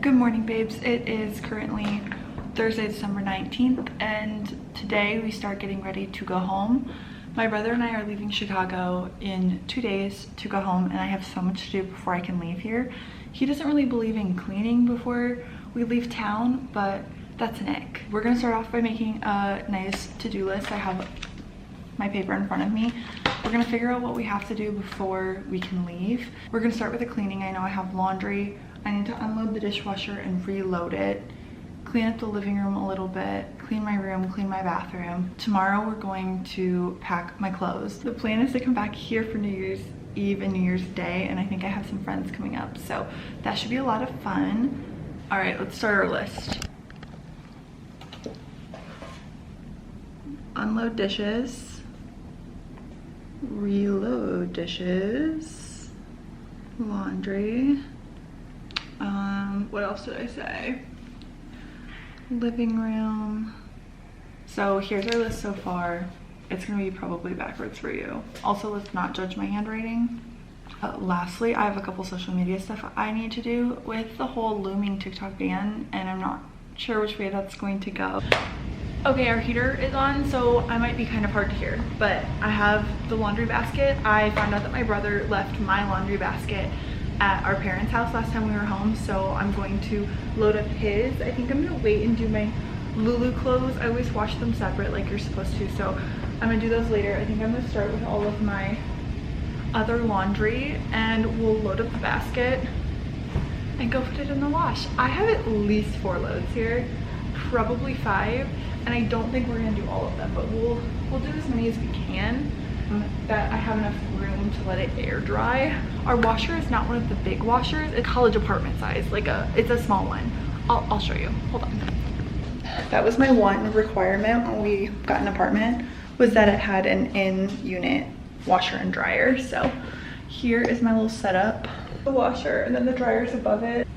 Good morning, babes. It is currently Thursday, December 19th, and today we start getting ready to go home. My brother and I are leaving Chicago in 2 days to go home, and I have so much to do before I can leave here. He doesn't really believe in cleaning before we leave town, but that's an ick. We're gonna start off by making a nice to-do list. I have my paper in front of me. We're gonna figure out what we have to do before we can leave. We're gonna start with the cleaning. I know I have laundry. I need to unload the dishwasher and reload it, clean up the living room a little bit, clean my room, clean my bathroom. Tomorrow we're going to pack my clothes. The plan is to come back here for New Year's Eve and New Year's Day, and I think I have some friends coming up, so that should be a lot of fun. All right, let's start our list. Unload dishes, reload dishes, laundry. What else did I say? Living room. So here's our list so far. It's gonna be probably backwards for you. Also, let's not judge my handwriting. Lastly, I have a couple social media stuff I need to do with the whole looming TikTok ban, and I'm not sure which way that's going to go. Okay, our heater is on, so I might be kind of hard to hear, but I have the laundry basket. I found out that my brother left my laundry basket at our parents' house last time we were home, so I'm going to load up his. I think I'm gonna wait and do my Lulu clothes. I always wash them separate like you're supposed to, so I'm gonna do those later. I think I'm gonna start with all of my other laundry, and we'll load up the basket and go put it in the wash. I have at least 4 loads here, probably 5, and I don't think we're gonna do all of them, but we'll do as many as we can, that I have enough room to let it air dry. Our washer is not one of the big washers. It's college apartment size, it's a small one. I'll show you, hold on. That was my one requirement when we got an apartment, was that it had an in-unit washer and dryer. So here is my little setup. The washer, and then the dryer's above it.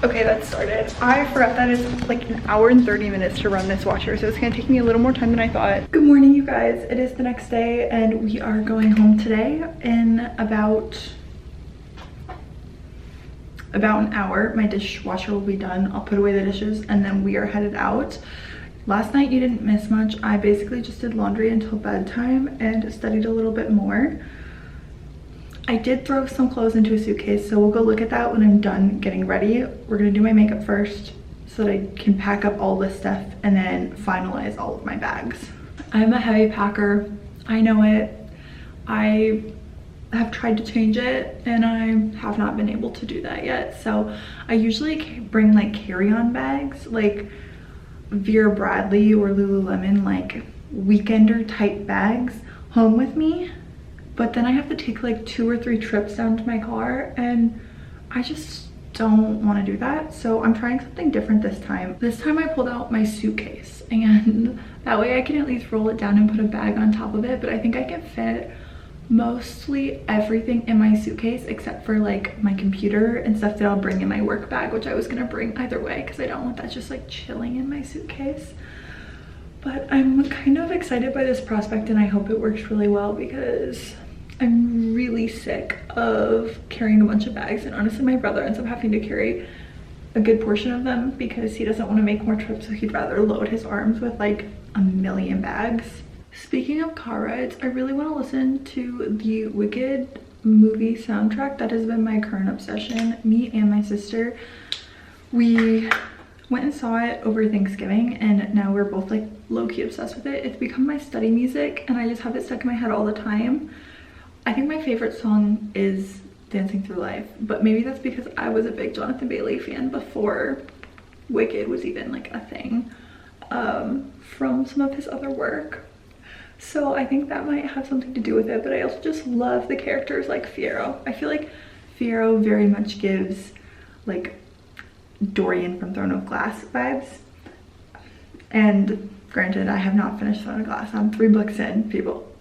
Okay, that started. I forgot that it's like an hour and 30 minutes to run this washer, so it's gonna take me a little more time than I thought. Good morning, you guys. It is the next day, and we are going home today in about an hour. My dishwasher will be done. I'll put away the dishes, and then we are headed out. Last night you didn't miss much. I basically just did laundry until bedtime and studied a little bit more. I did throw some clothes into a suitcase, so we'll go look at that when I'm done getting ready. We're gonna do my makeup first so that I can pack up all this stuff and then finalize all of my bags. I'm a heavy packer. I know it. I have tried to change it, and I have not been able to do that yet. So I usually bring like carry-on bags, like Vera Bradley or Lululemon, like weekender type bags home with me. But then I have to take like 2 or 3 trips down to my car, and I just don't want to do that. So I'm trying something different this time. This time I pulled out my suitcase, and that way I can at least roll it down and put a bag on top of it. But I think I can fit mostly everything in my suitcase except for like my computer and stuff that I'll bring in my work bag, which I was gonna bring either way because I don't want that just like chilling in my suitcase. But I'm kind of excited by this prospect, and I hope it works really well because I'm really sick of carrying a bunch of bags, and honestly my brother ends up having to carry a good portion of them because he doesn't want to make more trips, so he'd rather load his arms with like a million bags. Speaking of car rides, I really want to listen to the Wicked movie soundtrack. That has been my current obsession. Me and my sister, we went and saw it over Thanksgiving, and now we're both like low-key obsessed with it. It's become my study music, and I just have it stuck in my head all the time. I think my favorite song is Dancing Through Life, but maybe that's because I was a big Jonathan Bailey fan before Wicked was even like a thing, from some of his other work. So I think that might have something to do with it, but I also just love the characters like Fiyero. I feel like Fiyero very much gives like Dorian from Throne of Glass vibes, and Granted, I have not finished Throne of Glass. I'm 3 books in, people.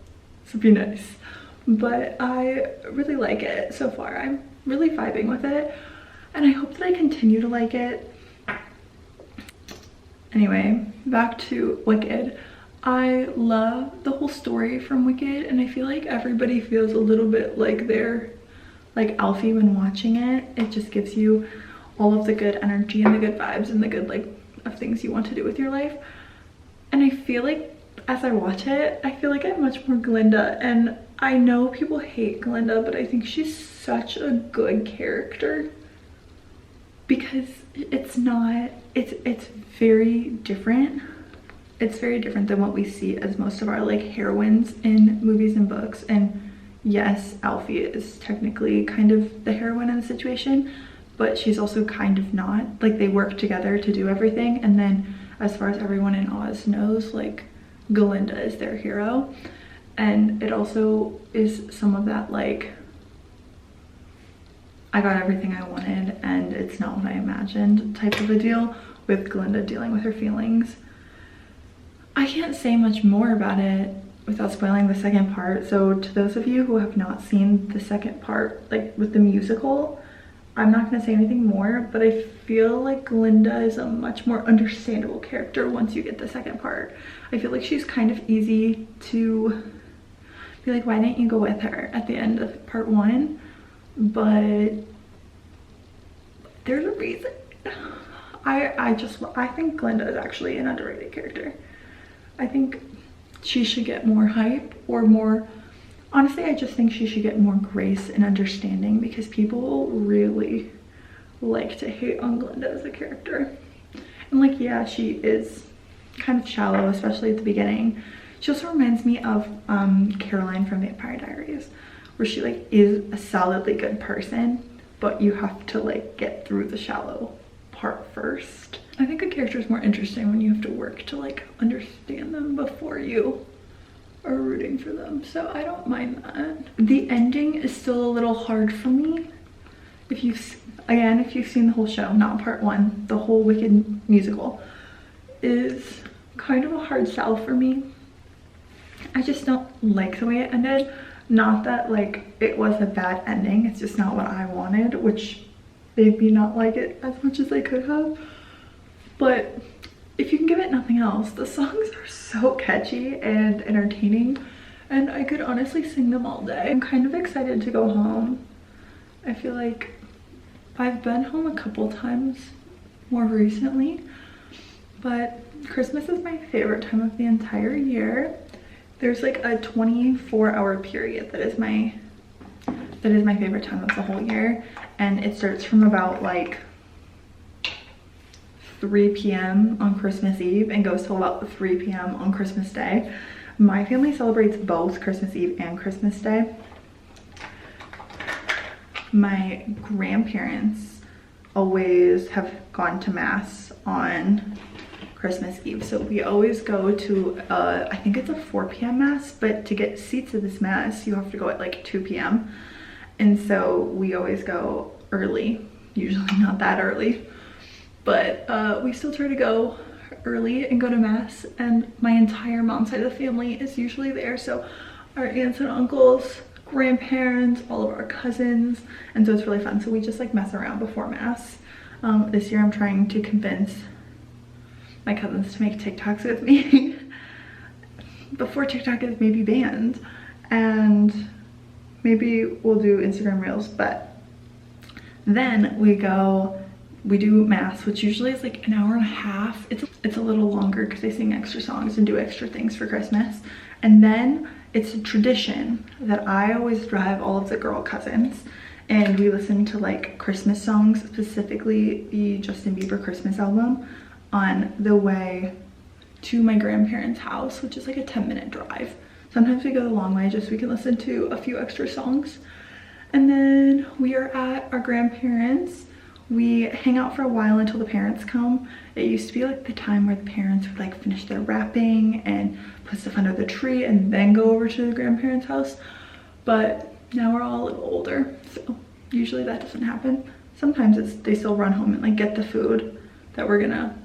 So be nice. But I really like it so far. I'm really vibing with it. And I hope that I continue to like it. Anyway, back to Wicked. I love the whole story from Wicked, and I feel like everybody feels a little bit like they're like Alfie when watching it. It just gives you all of the good energy and the good vibes and the good like of things you want to do with your life. And I feel like as I watch it, I feel like I'm much more Glinda, and I know people hate Glinda, but I think she's such a good character because it's very different. It's very different than what we see as most of our like heroines in movies and books. And yes, Alfie is technically kind of the heroine in the situation, but she's also kind of not. Like, they work together to do everything, and then as far as everyone in Oz knows, like, Glinda is their hero. And it also is some of that like, I got everything I wanted and it's not what I imagined type of a deal, with Glinda dealing with her feelings. I can't say much more about it without spoiling the second part. So to those of you who have not seen the second part, like with the musical, I'm not going to say anything more, but I feel like Glinda is a much more understandable character once you get the second part. I feel like she's kind of easy to be like, why didn't you go with her at the end of part 1? But there's a reason. I think Glinda is actually an underrated character. I think she should get more hype, or more, honestly, I just think she should get more grace and understanding, because people really like to hate on Glinda as a character. And like, yeah, she is kind of shallow, especially at the beginning. She also reminds me of Caroline from Vampire Diaries, where she like is a solidly good person, but you have to like get through the shallow part first. I think a character is more interesting when you have to work to like understand them before you are rooting for them. So I don't mind that. The ending is still a little hard for me. If you've seen the whole show, not part 1, the whole Wicked musical is kind of a hard sell for me. I just don't like the way it ended. Not that like it was a bad ending, it's just not what I wanted, which made me not like it as much as I could have. But if you can give it nothing else, the songs are so catchy and entertaining, and I could honestly sing them all day. I'm kind of excited to go home. I feel like I've been home a couple times more recently, but Christmas is my favorite time of the entire year. There's like a 24-hour period that is my favorite time of the whole year, and it starts from about like 3 p.m. on Christmas Eve and goes till about 3 p.m. on Christmas Day. My family celebrates both Christmas Eve and Christmas Day. My grandparents always have gone to mass on Christmas Eve, so we always go to I think it's a 4 p.m. mass, but to get seats at this mass you have to go at like 2 p.m. and so we always go early, usually not that early, but we still try to go early and go to mass, and my entire mom's side of the family is usually there. So our aunts and uncles, grandparents, all of our cousins, and so it's really fun. So we just like mess around before mass. This year I'm trying to convince my cousins to make TikToks with me before TikTok is maybe banned, and maybe we'll do Instagram Reels. But then we do mass, which usually is like an hour and a half. It's a little longer because they sing extra songs and do extra things for Christmas. And then it's a tradition that I always drive all of the girl cousins, and we listen to like Christmas songs, specifically the Justin Bieber Christmas album, on the way to my grandparents' house, which is like a 10-minute drive. Sometimes we go the long way just so we can listen to a few extra songs. And then we are at our grandparents'. We hang out for a while until the parents come. It used to be like the time where the parents would like finish their wrapping and put stuff under the tree and then go over to the grandparents' house. But now we're all a little older, so usually that doesn't happen. Sometimes they still run home and like get the food that we're gonna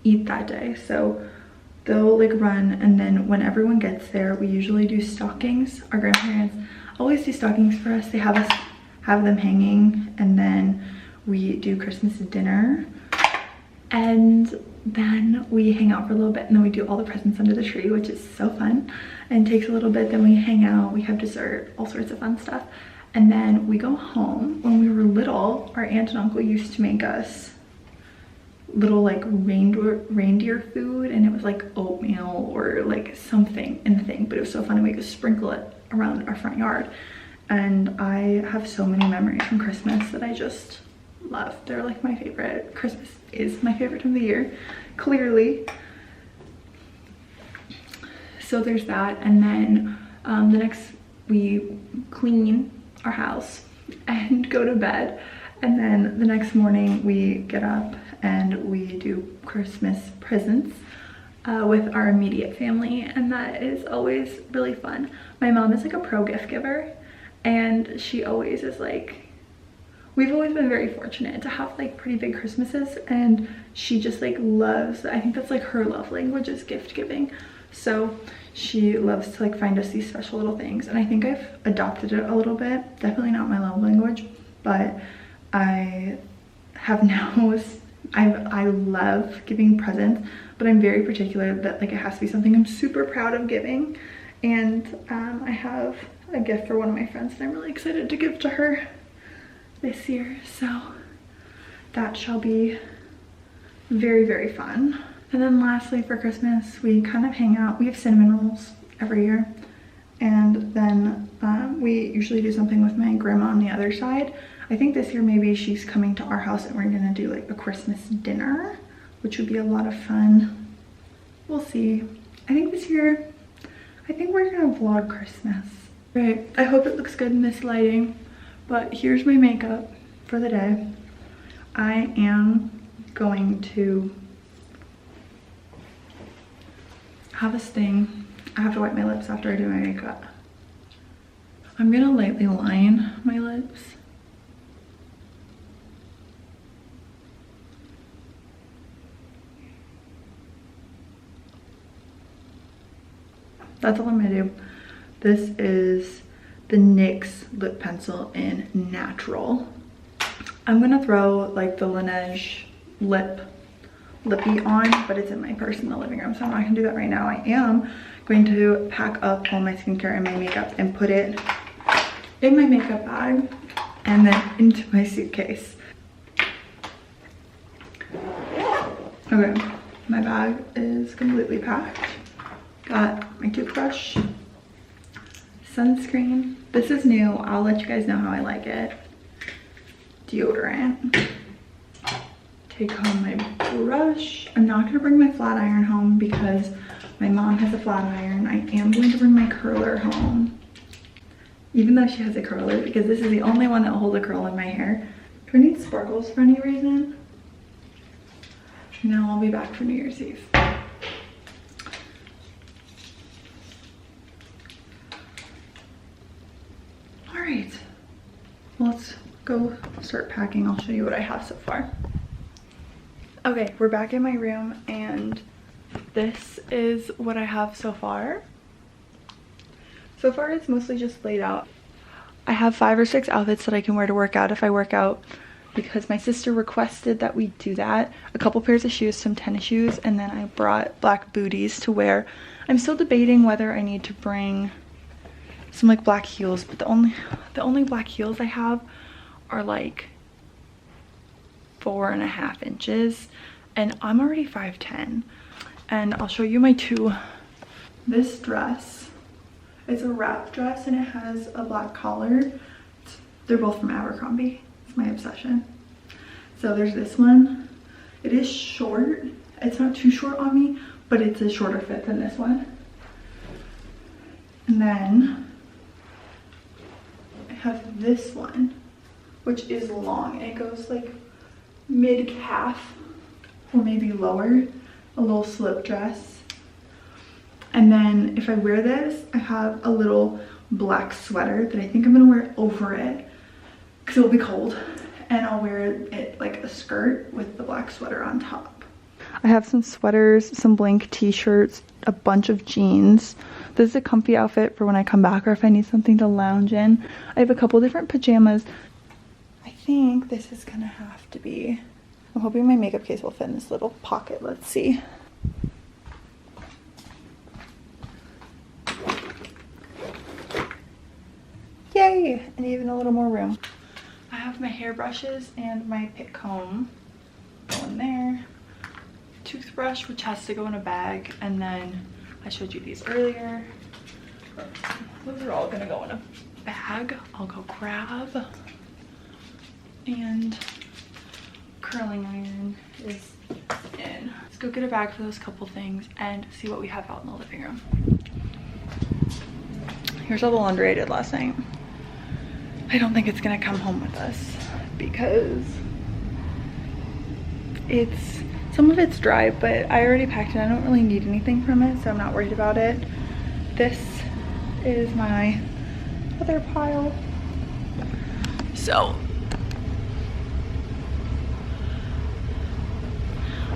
eat that day. So they'll like run, and then when everyone gets there, we usually do stockings. Our grandparents always do stockings for us. They have us have them hanging, and then we do Christmas dinner, and then we hang out for a little bit, and then we do all the presents under the tree, which is so fun and takes a little bit. Then we hang out, we have dessert, all sorts of fun stuff, and then we go home. When we were little, our aunt and uncle used to make us little like reindeer food, and it was like oatmeal or like something in the thing, but it was so fun, and we could sprinkle it around our front yard. And I have so many memories from Christmas that I just love. They're like my favorite. Christmas is my favorite time of the year, clearly. So there's that. And then the next, we clean our house and go to bed, and then the next morning we get up and we do Christmas presents with our immediate family, and that is always really fun. My mom is like a pro gift giver, and she always is like, we've always been very fortunate to have like pretty big Christmases, and she just like loves, I think that's like her love language is gift giving. So she loves to like find us these special little things, and I think I've adopted it a little bit. Definitely not my love language, but I have now, I love giving presents, but I'm very particular that like it has to be something I'm super proud of giving. And I have a gift for one of my friends that I'm really excited to give to her this year, so that shall be very, very fun. And then lastly, for Christmas, we kind of hang out. We have cinnamon rolls every year, and then we usually do something with my grandma on the other side. I think this year maybe she's coming to our house and we're gonna do like a Christmas dinner, which would be a lot of fun. We'll see. I think this year, I think we're gonna vlog Christmas. Right, I hope it looks good in this lighting, but here's my makeup for the day. I am going to have this thing. I have to wipe my lips after I do my makeup. I'm gonna lightly line my lips. That's all I'm gonna do. This is the NYX lip pencil in Natural. I'm gonna throw like the Laneige lippy on, but it's in my purse in the living room, so I'm not gonna do that right now. I am going to pack up all my skincare and my makeup and put it in my makeup bag and then into my suitcase. Okay, my bag is completely packed. Got my toothbrush, sunscreen. This is new. I'll let you guys know how I like it. Deodorant. Take home my brush. I'm not gonna bring my flat iron home because my mom has a flat iron. I am going to bring my curler home, even though she has a curler, because this is the only one that will hold a curl in my hair. Do I need sparkles for any reason? No, I'll be back for New Year's Eve. Alright, let's go start packing. I'll show you what I have so far. Okay, we're back in my room, and this is what I have so far. So far, it's mostly just laid out. I have 5 or 6 outfits that I can wear to work out if I work out, because my sister requested that we do that. A couple pairs of shoes, some tennis shoes, and then I brought black booties to wear. I'm still debating whether I need to bring some like black heels, but the only black heels I have are like 4.5 inches, and I'm already 5'10", and I'll show you my two. This dress, it's a wrap dress, and it has a black collar. They're both from Abercrombie. It's my obsession. So there's this one. It is short. It's not too short on me, but it's a shorter fit than this one. And then I have this one, which is long. It goes like mid-calf or maybe lower, a little slip dress. And then if I wear this, I have a little black sweater that I think I'm gonna wear over it because it'll be cold, and I'll wear it like a skirt with the black sweater on top. I have some sweaters, some blank t-shirts, a bunch of jeans. This is a comfy outfit for when I come back or if I need something to lounge in. I have a couple different pajamas. I think this is gonna have to be, I'm hoping my makeup case will fit in this little pocket. Let's see. Yay! And even a little more room. I have my hairbrushes and my pick comb going there. Toothbrush, which has to go in a bag, and then I showed you these earlier. Those are all gonna go in a bag. I'll go grab. And curling iron is in. Let's go get a bag for those couple things and see what we have out in the living room. Here's all the laundry I did last night. I don't think it's gonna come home with us because some of it's dry, but I already packed it. I don't really need anything from it, so I'm not worried about it. This is my other pile. So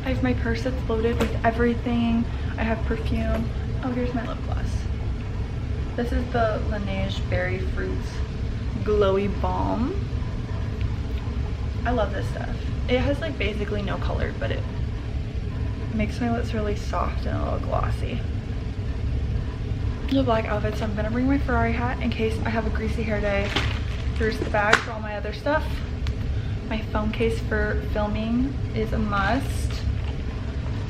I have my purse that's loaded with everything. I have perfume. Oh, here's my lip gloss. This is the Laneige Berry Fruits Glowy Balm. I love this stuff. It has like basically no color, but it makes my lips really soft and a little glossy. The black outfit, so I'm gonna bring my Ferrari hat in case I have a greasy hair day. Here's the bag for all my other stuff. My phone case for filming is a must.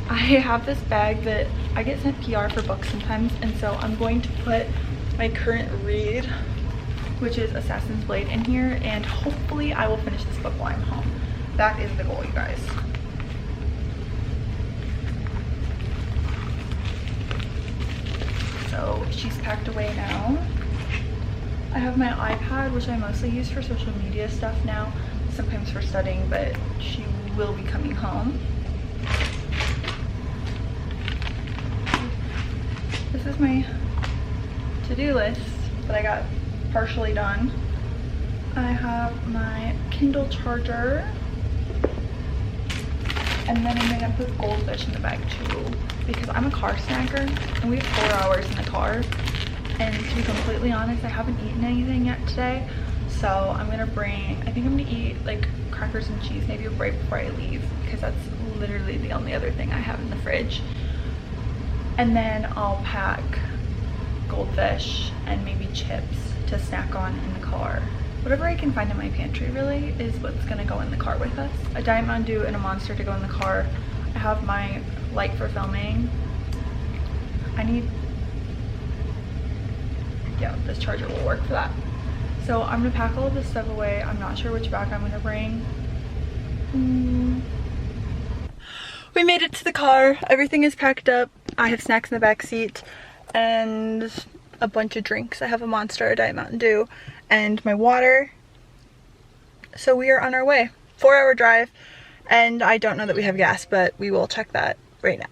I have this bag that I get sent PR for books sometimes, and so I'm going to put my current read, which is Assassin's Blade, in here, and hopefully I will finish this book while I'm home. That is the goal, you guys. So she's packed away now. I have my iPad, which I mostly use for social media stuff now, sometimes for studying, but she will be coming home. This is my to-do list that I got partially done. I have my Kindle charger, and then I'm gonna put goldfish in the bag too, because I'm a car snacker and we have 4 hours in the car, and to be completely honest, I haven't eaten anything yet today, so I'm gonna bring, I think I'm gonna eat like crackers and cheese maybe right before I leave, because that's literally the only other thing I have in the fridge. And then I'll pack goldfish and maybe chips to snack on in the car. Whatever I can find in my pantry really is what's gonna go in the car with us. A Diet Mountain Dew and a Monster to go in the car. I have my light for filming. Yeah, this charger will work for that. So I'm gonna pack all of this stuff away. I'm not sure which bag I'm gonna bring. We made it to the car. Everything is packed up. I have snacks in the back seat and a bunch of drinks. I have a Monster, a Diet Mountain Dew, and my water. So we are on our way. 4-hour drive, and I don't know that we have gas, but we will check that right now.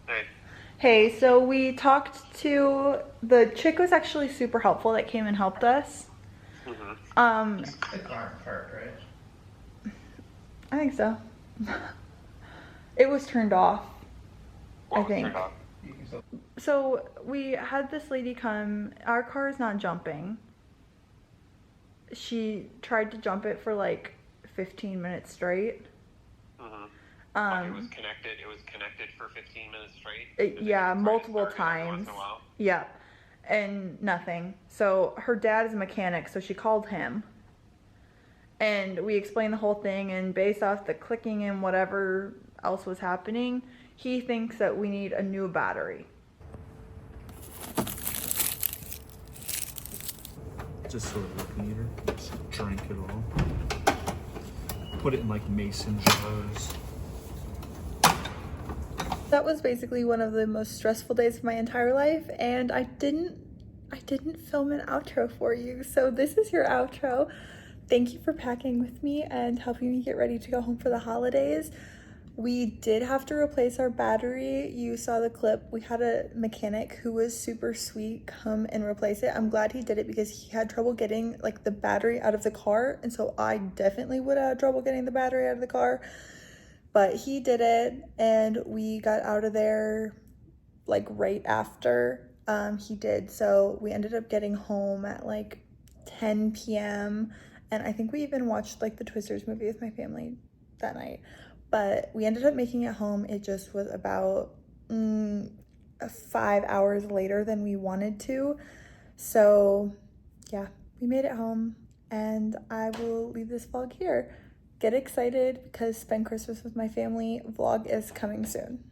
Hey. Hey, so we talked to, the chick was actually super helpful that came and helped us. Mm-hmm. The car part, right? I think so. It was turned off, I think. Turned off. So we had this lady come. Our car is not jumping. She tried to jump it for like 15 minutes straight. Mm-hmm. It was connected. It was connected for 15 minutes straight. Yeah, multiple times. Yeah, and nothing. So her dad is a mechanic, so she called him. And we explained the whole thing, and based off the clicking and whatever else was happening, he thinks that we need a new battery. Just sort of look meter. Just drink it all. Put it in like mason jars. That was basically one of the most stressful days of my entire life, and I didn't film an outro for you. So this is your outro. Thank you for packing with me and helping me get ready to go home for the holidays. We did have to replace our battery. You saw the clip. We had a mechanic who was super sweet come and replace it. I'm glad he did it because he had trouble getting like the battery out of the car. And so I definitely would have had trouble getting the battery out of the car. But he did it and we got out of there like right after he did. So we ended up getting home at like 10 p.m. And I think we even watched like the Twisters movie with my family that night. But we ended up making it home. It just was about 5 hours later than we wanted to. So yeah, we made it home and I will leave this vlog here. Get excited because spend Christmas with my family vlog is coming soon.